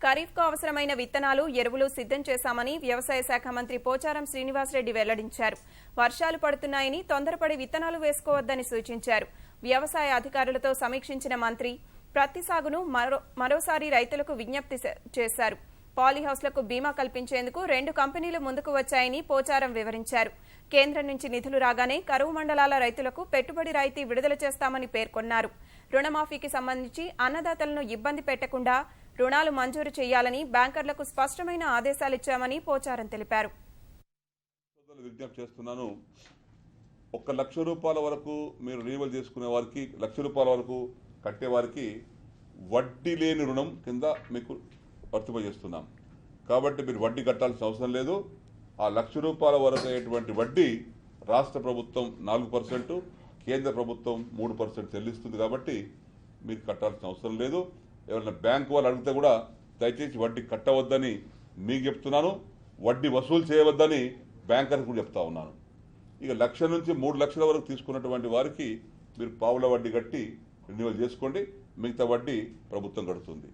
ఖరీఫ్కు అవసరమైన విత్తనాలు, ఎరువులు సిద్ధం చేశామని వ్యవసాయ శాఖ మంత్రి పోచారం శ్రీనివాసరెడ్డి వెల్లడించారు. వర్షాలు పడుతున్నాయని తొందరపడి విత్తనాలు వేసుకోవద్దని సూచించారు. వ్యవసాయ అధికారులతో సమీక్షించిన మంత్రి ప్రత్తి సాగును మరోసారి రైతులకు విజ్ఞప్తి చేశారు. పాలీహౌస్లకు బీమా కల్పించేందుకు 2 కంపెనీలు ముందుకు వచ్చాయని పోచారం వివరించారు. కేంద్రం నుంచి నిధులు రాగానే కరువు మండలాల రైతులకు పెట్టుబడి రాయితీ విడుదల చేస్తామని పేర్కొన్నారు. రుణమాఫీకి సంబంధించి అన్నదాతలను ఇబ్బంది పెట్టకుండా రుణాలు మంజూరు చేయాలని బ్యాంకర్లకు స్పష్టమైన ఆదేశాలిచ్చామని పోచారం తెలిపారు. విజ్ఞప్తి చేస్తున్నాను. 1 లక్ష రూపాయల వరకు మీరు రినివల్ చేసుకునే వారికి, 1 లక్ష రూపాయల వరకు కట్టే వారికి వడ్డీ లేని రుణం కింద మీకు వర్తింపజేస్తున్నాం. కాబట్టి మీరు వడ్డీ కట్టాల్సిన అవసరం లేదు. ఆ 1 లక్ష రూపాయల వరకు అయ్యేటువంటి వడ్డీ రాష్ట్ర ప్రభుత్వం 4%, కేంద్ర ప్రభుత్వం 3% చెల్లిస్తుంది. కాబట్టి మీరు కట్టాల్సిన అవసరం లేదు. ఎవరైనా బ్యాంకు వాళ్ళు అడిగితే కూడా దయచేసి వడ్డీ కట్టవద్దని మీకు చెప్తున్నాను. వడ్డీ వసూలు చేయవద్దని బ్యాంకర్కి కూడా చెప్తా ఉన్నాను. ఇక 1 లక్ష నుంచి 3 లక్షల వరకు తీసుకున్నటువంటి వారికి మీరు పావుల వడ్డీ కట్టి రెన్యువల్ చేసుకోండి. మిగతా వడ్డీ ప్రభుత్వం కడుతుంది.